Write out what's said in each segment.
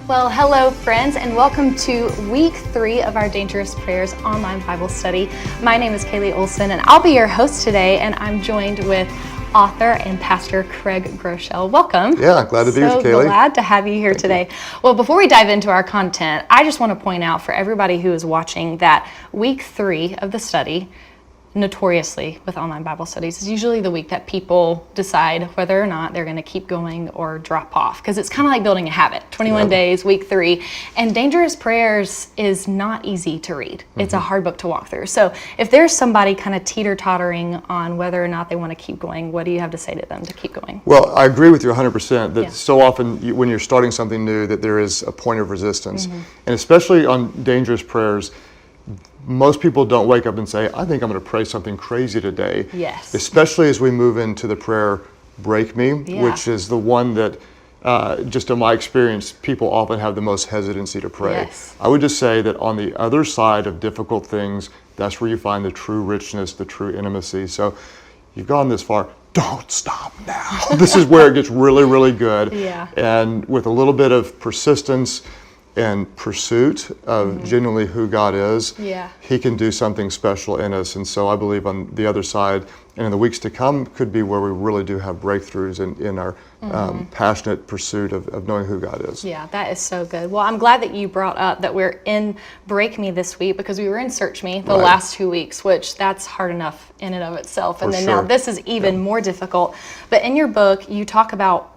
Well, hello friends, and welcome to week 3 of our Dangerous Prayers online Bible study. My name is Kaylee Olson, and I'll be your host today, and I'm joined with author and pastor Craig Groeschel. Welcome. Yeah, glad to be with you, Kaylee. So glad to have you here today. Well, before we dive into our content, I just want to point out for everybody who is watching that week 3 of the study, notoriously with online Bible studies, is usually the week that people decide whether or not they're going to keep going or drop off, because it's kind of like building a habit. 21 days, week 3, and Dangerous Prayers is not easy to read. It's a hard book to walk through. So if there's somebody kind of teeter-tottering on whether or not they want to keep going, what do you have to say to them to keep going? Well, I agree with you 100% that so often when you're starting something new that there is a point of resistance. And especially on Dangerous Prayers, most people don't wake up and say, I think I'm going to pray something crazy today. Yes. Especially as we move into the prayer, Break Me, which is the one that, just in my experience, people often have the most hesitancy to pray. Yes. I would just say that on the other side of difficult things, that's where you find the true richness, the true intimacy. So you've gone this far, don't stop now. This is where it gets really, really good. And with a little bit of persistence and pursuit of genuinely who God is, He can do something special in us. And so I believe on the other side, and in the weeks to come, could be where we really do have breakthroughs in our passionate pursuit of knowing who God is. Yeah, that is so good. Well, I'm glad that you brought up that we're in Break Me this week, because we were in Search Me the last 2 weeks, which that's hard enough in and of itself. And then now this is even more difficult. But in your book, you talk about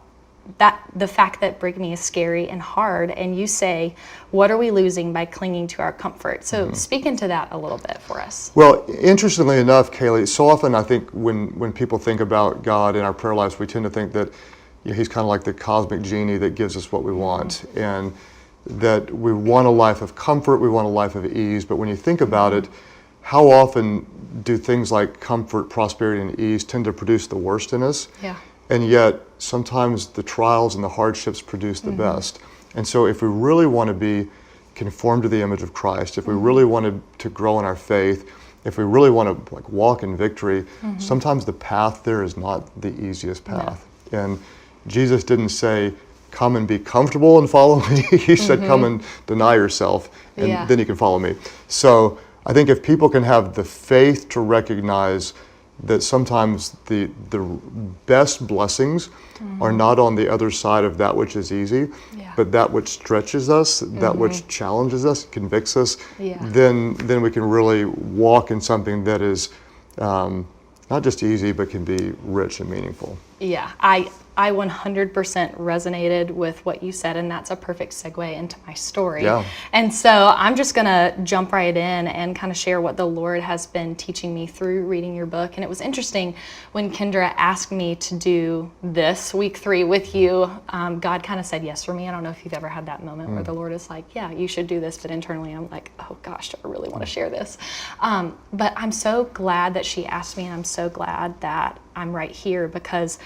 that the fact that Break Me is scary and hard, and you say, what are we losing by clinging to our comfort? So speak into that a little bit for us. Well, interestingly enough, Kaylee, so often I think when people think about God in our prayer lives, we tend to think that He's kind of like the cosmic genie that gives us what we want, and that we want a life of comfort, we want a life of ease. But when you think about it, how often do things like comfort, prosperity, and ease tend to produce the worst in us? And yet, sometimes the trials and the hardships produce the best. And so if we really want to be conformed to the image of Christ, if we really want to grow in our faith, if we really want to walk in victory, sometimes the path there is not the easiest path. And Jesus didn't say, come and be comfortable and follow me. He said, come and deny yourself, and then you can follow me. So I think if people can have the faith to recognize that sometimes the best blessings are not on the other side of that which is easy, but that which stretches us, that which challenges us, convicts us, then we can really walk in something that is not just easy, but can be rich and meaningful. Yeah, I 100% resonated with what you said, and that's a perfect segue into my story. And so I'm just going to jump right in and kind of share what the Lord has been teaching me through reading your book. And it was interesting when Kendra asked me to do this week 3 with you, God kind of said yes for me. I don't know if you've ever had that moment where the Lord is like, yeah, you should do this, but internally I'm like, oh gosh, do I really want to share this? But I'm so glad that she asked me, and I'm so glad that I'm right here, because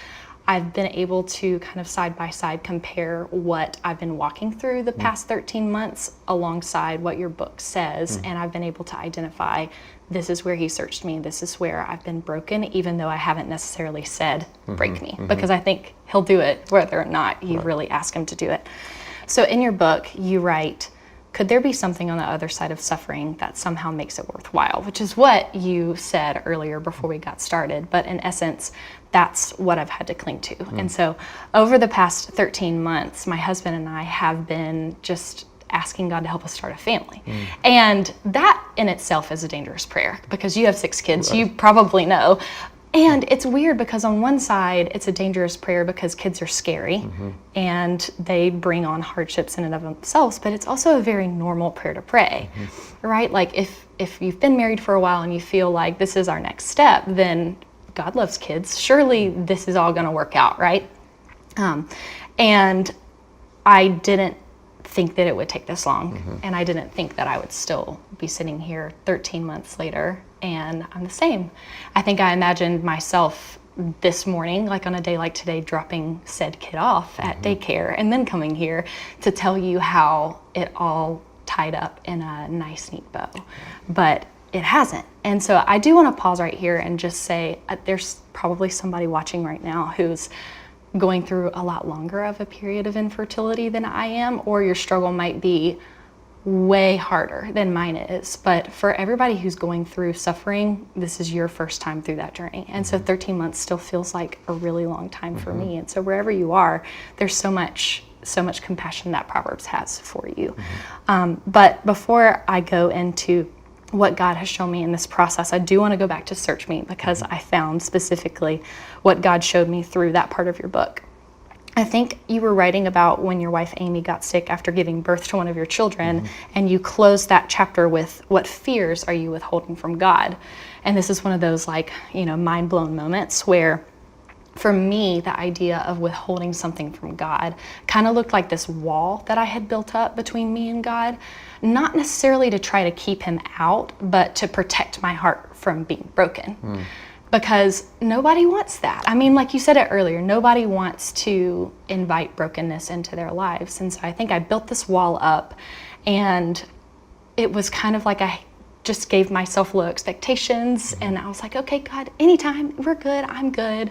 I've been able to kind of side by side compare what I've been walking through the past 13 months alongside what your book says. And I've been able to identify, this is where He searched me. This is where I've been broken, even though I haven't necessarily said, break me, because I think He'll do it whether or not you really ask Him to do it. So in your book, you write, could there be something on the other side of suffering that somehow makes it worthwhile? Which is what you said earlier before we got started. But in essence, that's what I've had to cling to. And so over the past 13 months, my husband and I have been just asking God to help us start a family. And that in itself is a dangerous prayer, because you have 6 kids, you probably know. And it's weird because on one side, it's a dangerous prayer because kids are scary and they bring on hardships in and of themselves, but it's also a very normal prayer to pray, right? Like if you've been married for a while and you feel like this is our next step, then God loves kids. Surely this is all going to work out, right? And I didn't think that it would take this long, and I didn't think that I would still be sitting here 13 months later, and I'm the same. I think I imagined myself this morning, like on a day like today, dropping said kid off at daycare and then coming here to tell you how it all tied up in a nice, neat bow. But it hasn't. And so I do want to pause right here and just say there's probably somebody watching right now who's going through a lot longer of a period of infertility than I am, or your struggle might be way harder than mine is. But for everybody who's going through suffering, this is your first time through that journey. And so 13 months still feels like a really long time for me. And so wherever you are, there's so much compassion that Proverbs has for you. But before I go into what God has shown me in this process, I do want to go back to Search Me, because I found specifically what God showed me through that part of your book. I think you were writing about when your wife Amy got sick after giving birth to one of your children, and you closed that chapter with, what fears are you withholding from God? And this is one of those mind blown moments where, for me, the idea of withholding something from God kind of looked like this wall that I had built up between me and God, not necessarily to try to keep him out, but to protect my heart from being broken. Because nobody wants that. I mean, like you said it earlier, nobody wants to invite brokenness into their lives. And so I think I built this wall up, and it was kind of like I just gave myself low expectations, and I was like, okay, God, anytime, we're good, I'm good.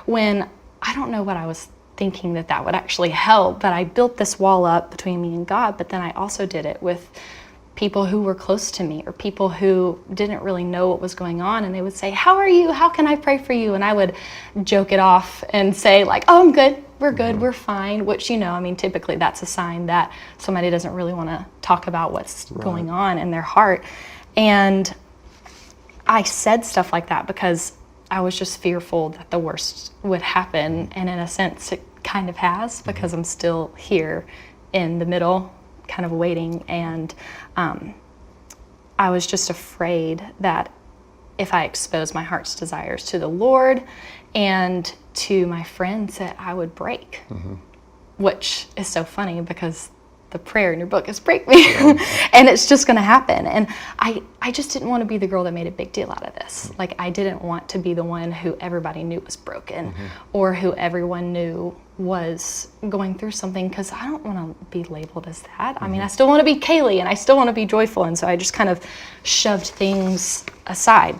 When I don't know what I was thinking that would actually help, but I built this wall up between me and God, but then I also did it with people who were close to me, or people who didn't really know what was going on, and they would say, how are you? How can I pray for you? And I would joke it off and say like, oh, I'm good, we're good, we're fine, which, typically that's a sign that somebody doesn't really want to talk about what's going on in their heart. And I said stuff like that because I was just fearful that the worst would happen, and in a sense it kind of has, because I'm still here in the middle, kind of waiting. And I was just afraid that if I exposed my heart's desires to the Lord and to my friends, that I would break, which is so funny because the prayer in your book is break me. And it's just going to happen. And I just didn't want to be the girl that made a big deal out of this. Like, I didn't want to be the one who everybody knew was broken, or who everyone knew was going through something, because I don't want to be labeled as that. I mean, I still want to be Kaylee, and I still want to be joyful. And so I just kind of shoved things aside.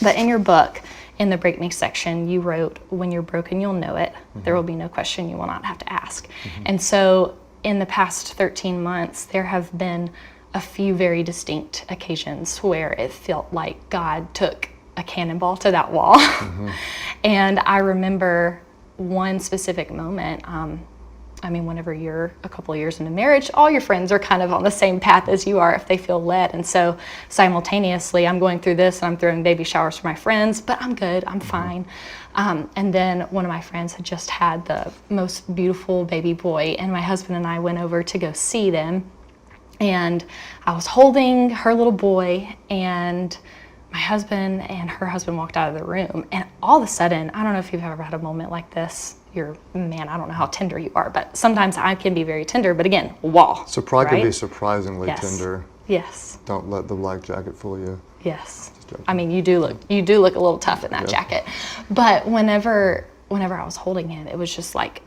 But in your book, in the Break Me section, you wrote, when you're broken, you'll know it. There will be no question you will not have to ask. And so in the past 13 months, there have been a few very distinct occasions where it felt like God took a cannonball to that wall. And I remember one specific moment. Whenever you're a couple of years into marriage, all your friends are kind of on the same path as you are if they feel led. And so simultaneously, I'm going through this, and I'm throwing baby showers for my friends, but I'm good, I'm fine. And then one of my friends had just had the most beautiful baby boy, and my husband and I went over to go see them. And I was holding her little boy, and my husband and her husband walked out of the room. And all of a sudden, I don't know if you've ever had a moment like this. Man, I don't know how tender you are, but sometimes I can be very tender. But again, wall. So pride can be surprisingly tender. Yes. Don't let the black jacket fool you. Yes. I mean, you do look a little tough in that jacket. But whenever I was holding him, it was just like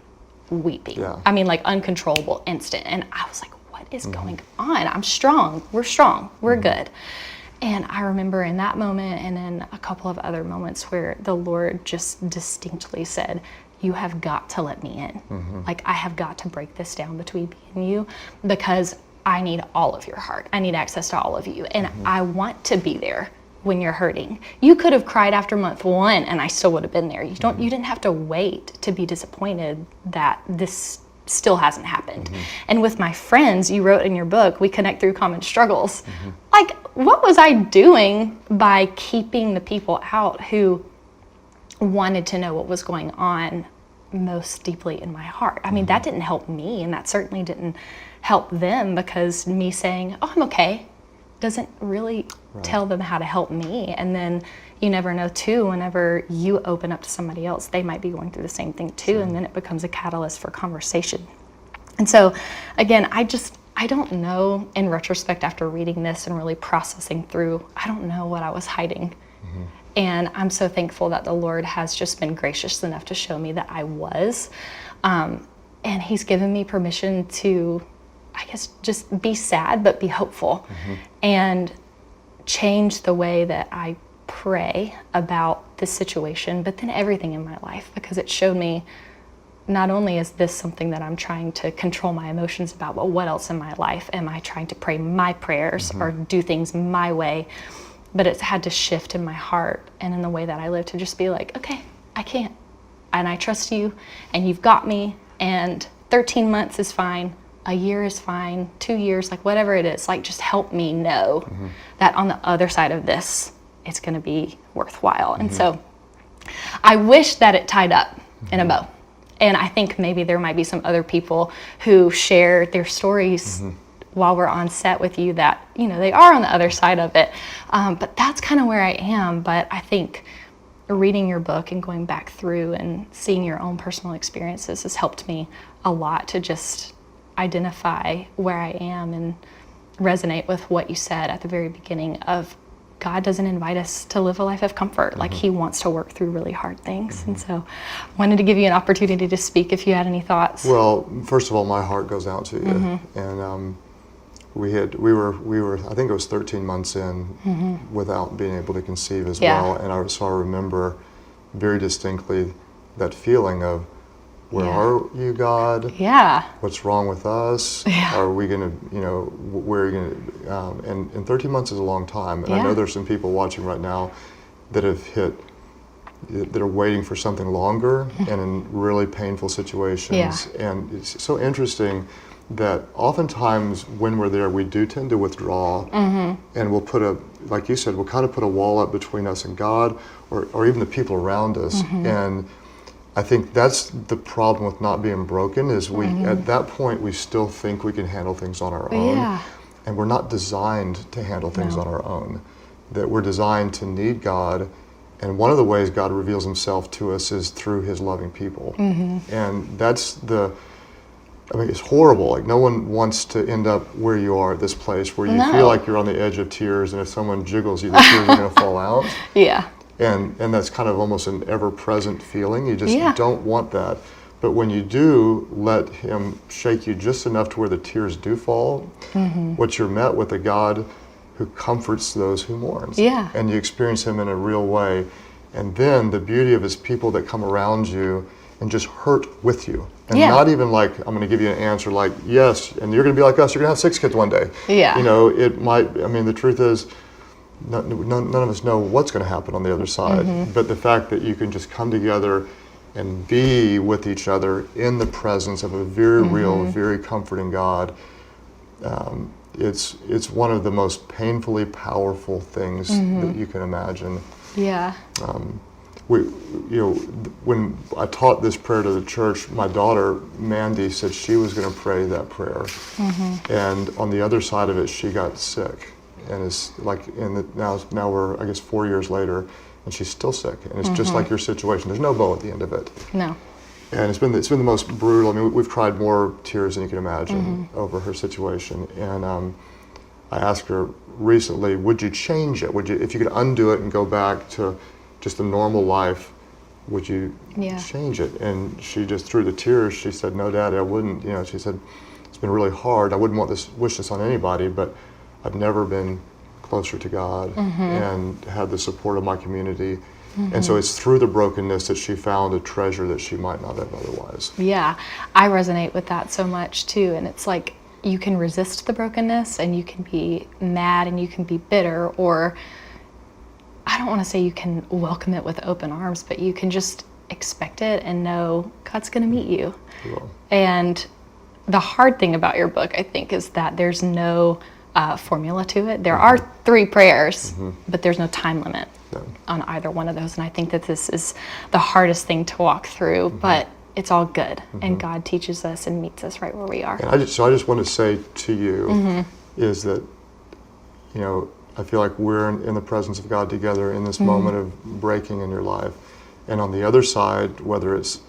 weeping. Yeah. I mean, like uncontrollable, instant. And I was like, what is going on? I'm strong. We're strong. We're good. And I remember in that moment, and then a couple of other moments, where the Lord just distinctly said, you have got to let me in. Like, I have got to break this down between me and you, because I need all of your heart. I need access to all of you. And I want to be there when you're hurting. You could have cried after month 1 and I still would have been there. You didn't have to wait to be disappointed that this still hasn't happened. And with my friends, you wrote in your book, we connect through common struggles. Like, what was I doing by keeping the people out who wanted to know what was going on most deeply in my heart? I mean, that didn't help me, and that certainly didn't help them, because me saying, oh, I'm okay, doesn't really tell them how to help me. And then you never know too, whenever you open up to somebody else, they might be going through the same thing too, and then it becomes a catalyst for conversation. And so again, I don't know, in retrospect, after reading this and really processing through, I don't know what I was hiding. And I'm so thankful that the Lord has just been gracious enough to show me that I was. And he's given me permission to, I guess, just be sad, but be hopeful, and change the way that I pray about this situation, but then everything in my life, because it showed me not only is this something that I'm trying to control my emotions about, but what else in my life am I trying to pray my prayers or do things my way? But it's had to shift in my heart and in the way that I live to just be like, okay, I can't. And I trust you, and you've got me, and 13 months is fine. A year is fine, 2 years, like whatever it is, like just help me know that on the other side of this, it's going to be worthwhile. And so I wish that it tied up in a bow. And I think maybe there might be some other people who share their stories while we're on set with you that, you know, they are on the other side of it. But that's kind of where I am. But I think reading your book and going back through and seeing your own personal experiences has helped me a lot to just identify where I am and resonate with what you said at the very beginning of God doesn't invite us to live a life of comfort. Like he wants to work through really hard things. And so I wanted to give you an opportunity to speak if you had any thoughts. Well, first of all, my heart goes out to you. And we were, I think it was 13 months in without being able to conceive as well. And so I remember very distinctly that feeling of, where are you, God? Yeah. What's wrong with us? Yeah. Are we going to, where are you going to, and 13 months is a long time. And I know there's some people watching right now that that are waiting for something longer and in really painful situations. And it's so interesting that oftentimes when we're there, we do tend to withdraw and we'll like you said, we'll kind of put a wall up between us and God or even the people around us. And I think that's the problem with not being broken is at that point we still think we can handle things on our own. And we're not designed to handle things on our own. That we're designed to need God, and one of the ways God reveals himself to us is through his loving people. And that's it's horrible. Like no one wants to end up where you are at this place where you feel like you're on the edge of tears, and if someone jiggles you, the tears are going to fall out. And that's kind of almost an ever-present feeling. You just don't want that. But when you do let him shake you just enough to where the tears do fall, what you're met with a God who comforts those who mourn. And you experience him in a real way. And then the beauty of his people that come around you and just hurt with you. And not even like, I'm going to give you an answer like, yes, and you're going to be like us, you're going to have 6 kids one day. It might, the truth is, none of us know what's going to happen on the other side, but the fact that you can just come together and be with each other in the presence of a very real, very comforting God, it's one of the most painfully powerful things that you can imagine. When I taught this prayer to the church, my daughter Mandy said she was going to pray that prayer, and on the other side of it, she got sick. And it's like now we're I guess 4 years later, and she's still sick. And it's just like your situation. There's no bow at the end of it. No. And it's been the most brutal. We've cried more tears than you can imagine over her situation. And I asked her recently, would you change it? Would you, if you could undo it and go back to just a normal life, would you change it? And she just through the tears, she said, no, Daddy, I wouldn't. She said, it's been really hard. I wouldn't wish this on anybody, but I've never been closer to God and had the support of my community. And so it's through the brokenness that she found a treasure that she might not have otherwise. Yeah, I resonate with that so much too. And it's like you can resist the brokenness and you can be mad and you can be bitter, or I don't want to say you can welcome it with open arms, but you can just expect it and know God's going to meet you. And the hard thing about your book, I think, is that there's no formula to it. There are 3 prayers, but there's no time limit on either one of those. And I think that this is the hardest thing to walk through, but it's all good. And God teaches us and meets us right where we are. And I just want to say to you is that, I feel like we're in the presence of God together in this moment of breaking in your life. And on the other side, whether it's,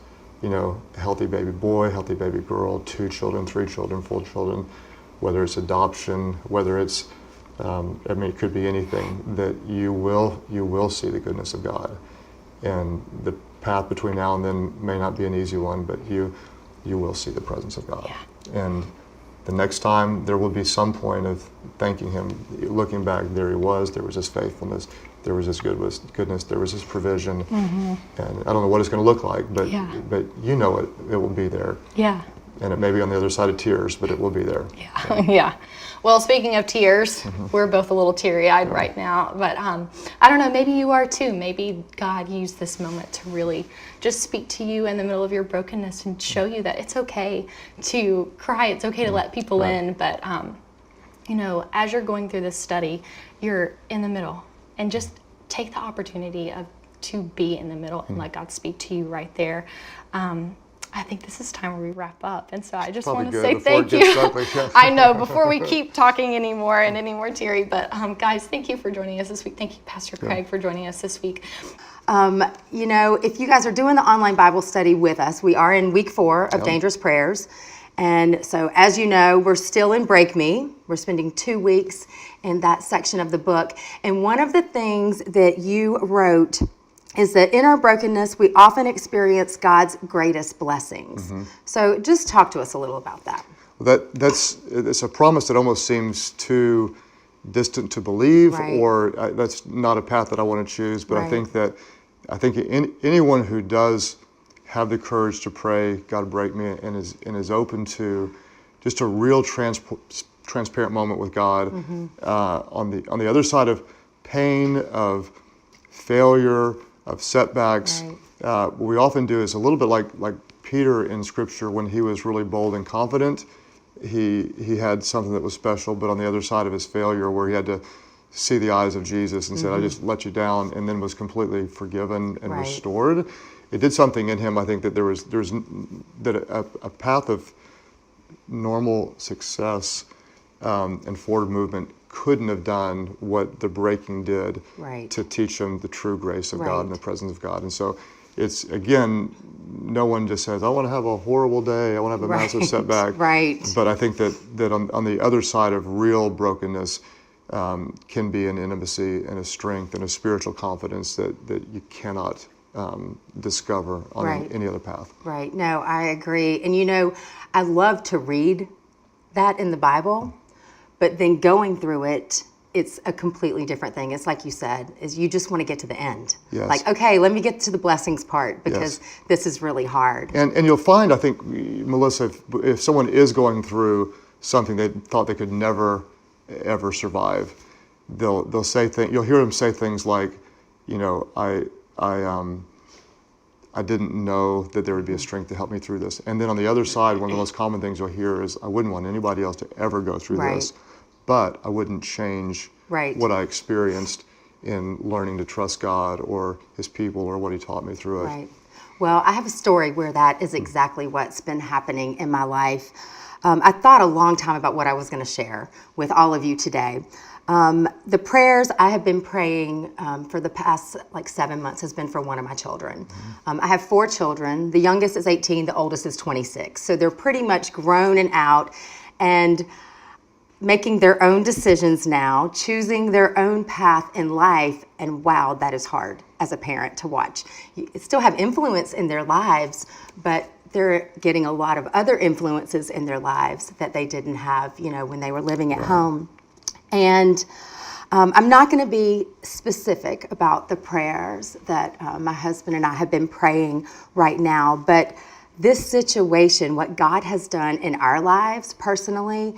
healthy baby boy, healthy baby girl, 2 children, 3 children, 4 children, whether it's adoption, whether it's, it could be anything, that you will see the goodness of God. And the path between now and then may not be an easy one, but you will see the presence of God. And the next time there will be some point of thanking him, looking back, there was his faithfulness, there was His goodness, there was His provision, and I don't know what it's going to look like, but you know it will be there. Yeah. And it may be on the other side of tears, but it will be there. Yeah. Yeah. Well, speaking of tears, we're both a little teary-eyed right now, but I don't know, maybe you are too. Maybe God used this moment to really just speak to you in the middle of your brokenness and show you that it's okay to cry, it's okay to let people in, but you know, as you're going through this study, you're in the middle, and just take the opportunity to be in the middle and let God speak to you right there. I think this is time where we wrap up, and so I just want to say thank you. I know, before we keep talking anymore and any more teary, but guys, thank you for joining us this week. Thank you, Pastor Craig, for joining us this week. You know, if you guys are doing the online Bible study with us, we are in week 4 of Dangerous Prayers. And so, as you know, we're still in Break Me. We're spending 2 weeks in that section of the book. And one of the things that you wrote is that in our brokenness, we often experience God's greatest blessings. So just talk to us a little about that. Well, it's a promise that almost seems too distant to believe, or that's not a path that I want to choose. But I think anyone who does have the courage to pray, God break me, and is open to just a real transparent moment with God on the other side of pain, of failure, of setbacks. What we often do is a little bit like Peter in Scripture, when he was really bold and confident. He had something that was special, but on the other side of his failure, where he had to see the eyes of Jesus and said, I just let you down, and then was completely forgiven and restored. It did something in him, I think, that there's a path of normal success and forward movement couldn't have done what the breaking did to teach him the true grace of God and the presence of God. And so it's, again, no one just says, I want to have a horrible day, I want to have a massive setback. But I think that on the other side of real brokenness can be an intimacy and a strength and a spiritual confidence that you cannot discover on any other path. No, I agree. And you know, I love to read that in the Bible, but then going through it, it's a completely different thing. It's like you said, is you just want to get to the end. Like, okay, let me get to the blessings part, because this is really hard. And you'll find, I think, Melissa, if someone is going through something they thought they could never, ever survive, they'll say things, you'll hear them say things like, you know, I didn't know that there would be a strength to help me through this. And then on the other side, one of the most common things you'll hear is, I wouldn't want anybody else to ever go through this, but I wouldn't change what I experienced in learning to trust God or His people or what He taught me through it. Well, I have a story where that is exactly what's been happening in my life. I thought a long time about what I was going to share with all of you today. The prayers I have been praying for the past 7 months has been for one of my children. I have 4 children. The youngest is 18, the oldest is 26. So they're pretty much grown and out and making their own decisions now, choosing their own path in life. And wow, that is hard as a parent to watch. You still have influence in their lives, but they're getting a lot of other influences in their lives that they didn't have, you know, when they were living at home. And I'm not going to be specific about the prayers that my husband and I have been praying right now, but this situation, what God has done in our lives personally,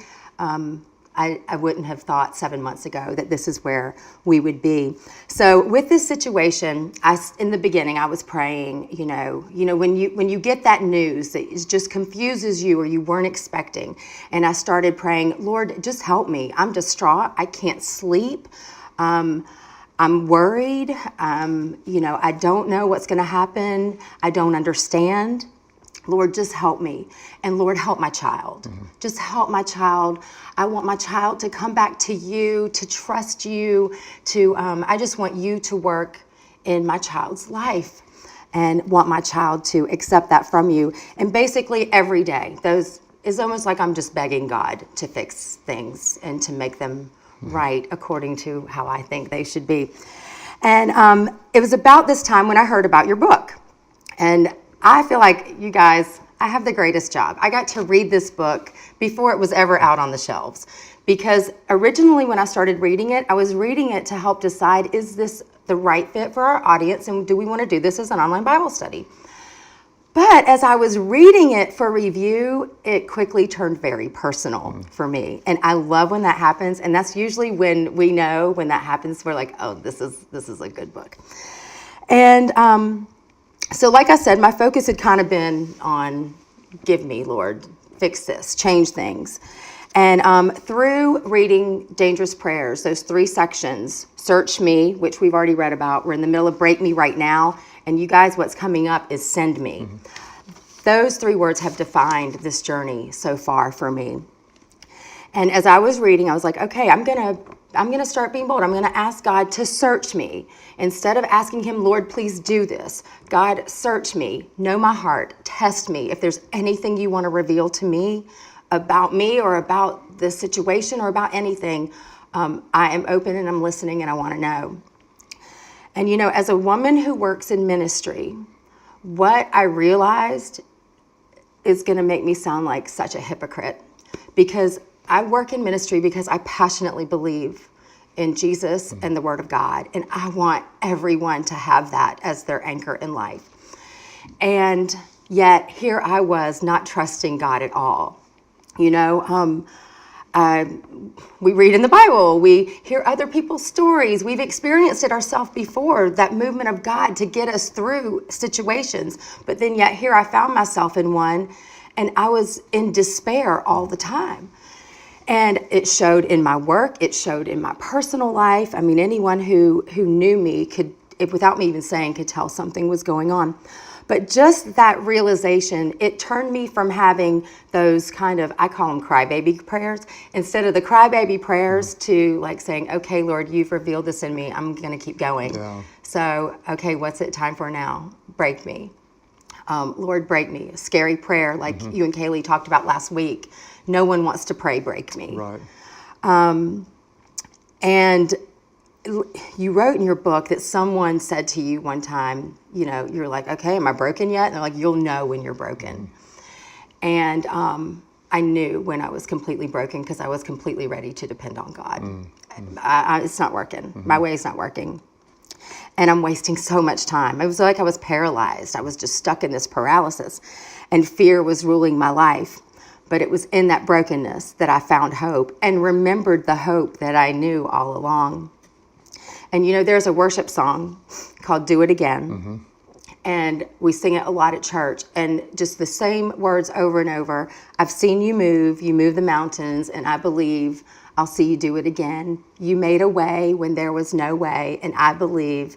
I wouldn't have thought 7 months ago that this is where we would be. So with this situation, in the beginning, I was praying, you know, when you get that news that it just confuses you or you weren't expecting. And I started praying, Lord, just help me. I'm distraught. I can't sleep. I'm worried. I don't know what's going to happen. I don't understand. Lord, just help me. And Lord, help my child. Just help my child. I want my child to come back to you, to trust you, I just want you to work in my child's life and want my child to accept that from you. And basically every day, it's almost like I'm just begging God to fix things and to make them right according to how I think they should be. And it was about this time when I heard about your book. And I feel like, you guys, I have the greatest job. I got to read this book before it was ever out on the shelves. Because originally when I started reading it, I was reading it to help decide, is this the right fit for our audience, and do we want to do this as an online Bible study? But as I was reading it for review, it quickly turned very personal for me. And I love when that happens. And that's usually when we know when that happens, we're like, oh, this is a good book. And so like I said, my focus had kind of been on, give me, Lord, fix this, change things. And through reading Dangerous Prayers, those 3 sections, Search Me, which we've already read about, we're in the middle of Break Me right now, and you guys, what's coming up is Send Me. Those 3 words have defined this journey so far for me. And as I was reading, I was like, okay, I'm gonna start being bold. I'm gonna ask God to search me. Instead of asking him, Lord, please do this, God, search me, know my heart, test me. If there's anything you want to reveal to me or about the situation or about anything, I am open and I'm listening and I want to know. And as a woman who works in ministry, what I realized is going to make me sound like such a hypocrite, because I work in ministry because I passionately believe in Jesus and the Word of God, and I want everyone to have that as their anchor in life. And yet here I was not trusting God at all. We read in the Bible, we hear other people's stories, we've experienced it ourselves before, that movement of God to get us through situations. But then yet here I found myself in one, and I was in despair all the time. And it showed in my work, it showed in my personal life. I mean, anyone who knew me could, without me even saying, could tell something was going on. But just that realization, it turned me from having those kind of, I call them crybaby prayers, instead of the crybaby prayers to like saying, okay, Lord, you've revealed this in me, I'm going to keep going. Yeah. So, okay, what's it time for now? Break me. Lord, break me. A scary prayer like you and Kaylee talked about last week. No one wants to pray, break me. Right. And you wrote in your book that someone said to you one time, you're like, okay, am I broken yet? And they're like, you'll know when you're broken. And I knew when I was completely broken because I was completely ready to depend on God. It's not working. My way is not working. And I'm wasting so much time. It was like I was paralyzed. I was just stuck in this paralysis, and fear was ruling my life. But it was in that brokenness that I found hope and remembered the hope that I knew all along. And there's a worship song called Do It Again. And we sing it a lot at church, and just the same words over and over. I've seen you move the mountains, and I believe I'll see you do it again. You made a way when there was no way, and I believe,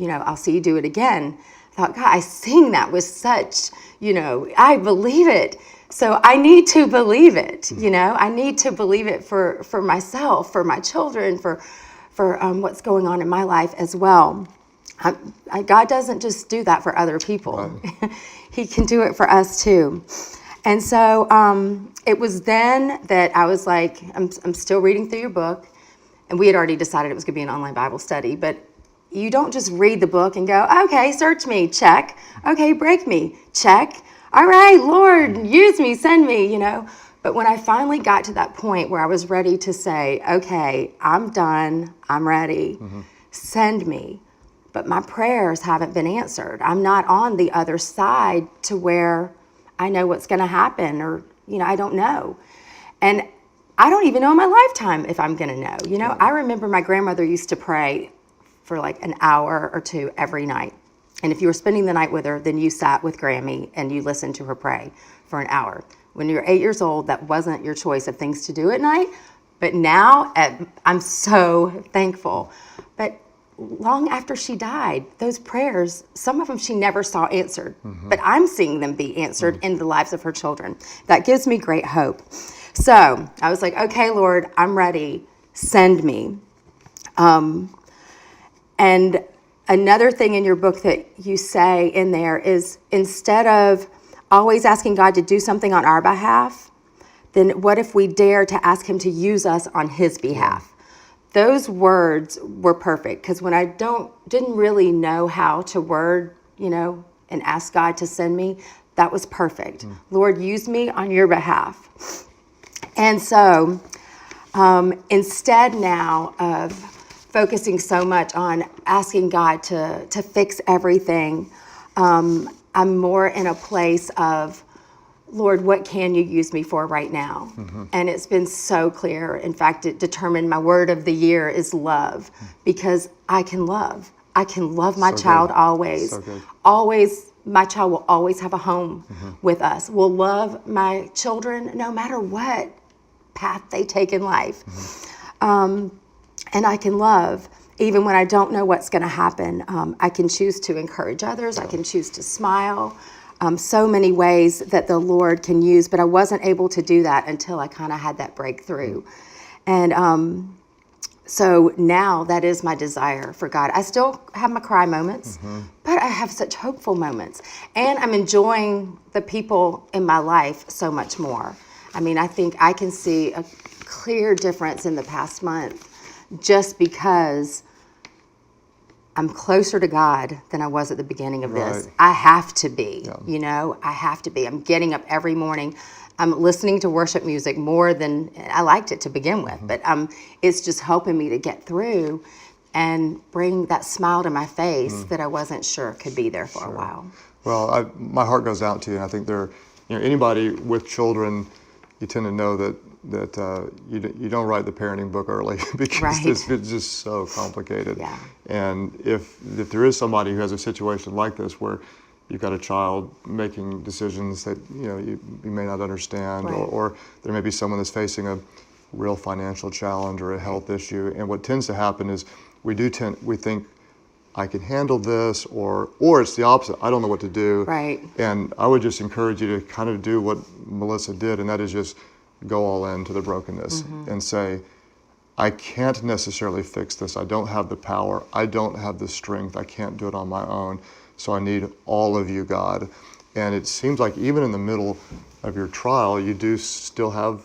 I'll see you do it again. I thought, God, I sing that with such, I believe it. So I need to believe it, I need to believe it for myself, for my children, for what's going on in my life as well. God doesn't just do that for other people. Right. He can do it for us too. And so it was then that I was like, I'm still reading through your book. And we had already decided it was going to be an online Bible study. But you don't just read the book and go, okay, search me, check. Okay, break me, check. All right, Lord, use me, send me, But when I finally got to that point where I was ready to say, okay, I'm done, I'm ready, send me. But my prayers haven't been answered. I'm not on the other side to where I know what's going to happen, or, I don't know. And I don't even know in my lifetime if I'm going to know. I remember my grandmother used to pray for like an hour or two every night. And if you were spending the night with her, then you sat with Grammy and you listened to her pray for an hour. When you're 8 years old, that wasn't your choice of things to do at night. But now, I'm so thankful. But long after she died, those prayers, some of them she never saw answered. But I'm seeing them be answered in the lives of her children. That gives me great hope. So I was like, okay, Lord, I'm ready. Send me. And another thing in your book that you say in there is, instead of always asking God to do something on our behalf, then what if we dare to ask him to use us on his behalf? Those words were perfect, because when I didn't really know how to word, and ask God to send me, that was perfect. Lord, use me on your behalf. And so instead now of focusing so much on asking God to fix everything, I'm more in a place of, Lord, what can you use me for right now? And it's been so clear. In fact, it determined my word of the year is love, because I can love. I can love my child always. So good. Always, my child will always have a home with us. Will love my children no matter what path they take in life. And I can love even when I don't know what's going to happen. I can choose to encourage others. I can choose to smile. So many ways that the Lord can use, but I wasn't able to do that until I kind of had that breakthrough. And so now that is my desire for God. I still have my cry moments, but I have such hopeful moments. And I'm enjoying the people in my life so much more. I mean, I think I can see a clear difference in the past month just because I'm closer to God than I was at the beginning of this. I have to be, you know, I have to be. I'm getting up every morning. I'm listening to worship music more than I liked it to begin with, but it's just helping me to get through and bring that smile to my face that I wasn't sure could be there for a while. Well, my heart goes out to you, and I think anybody with children, you tend to know that you don't write the parenting book early because it's just so complicated. Yeah. And if there is somebody who has a situation like this where you've got a child making decisions that you may not understand, or there may be someone that's facing a real financial challenge or a health issue, and what tends to happen is we think I can handle this, or it's the opposite. I don't know what to do. Right. And I would just encourage you to kind of do what Melissa did, and that is just go all into the brokenness and say, I can't necessarily fix this. I don't have the power. I don't have the strength. I can't do it on my own. So I need all of you, God. And it seems like even in the middle of your trial, you do still have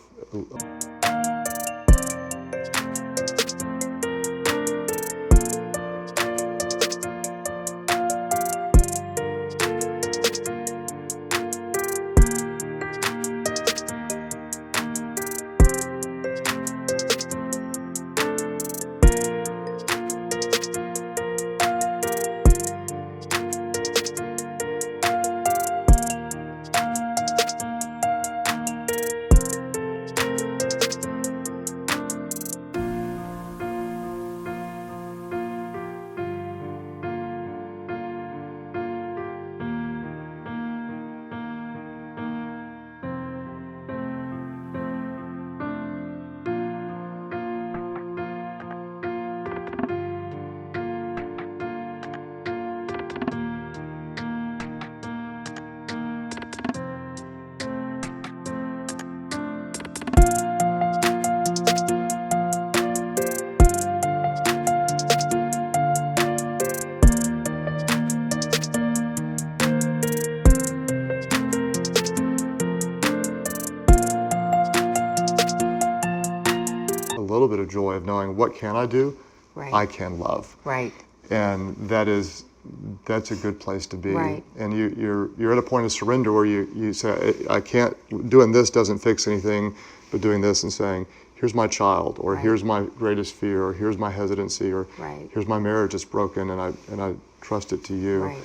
a little bit of joy of knowing what can I do? Right. I can love. Right. And that's a good place to be. Right. And you're at a point of surrender where you say, I can't, doing this doesn't fix anything, but doing this and saying, here's my child, or here's my greatest fear, or here's my hesitancy, or here's my marriage that's broken, and I trust it to you. Right.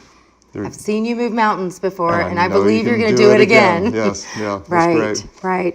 I've seen you move mountains before, and I know believe you you're can going to do it again. Yes, yeah, that's Right, great. right.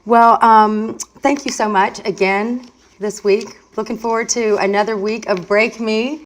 Well, thank you so much again this week. Looking forward to another week of Break Me.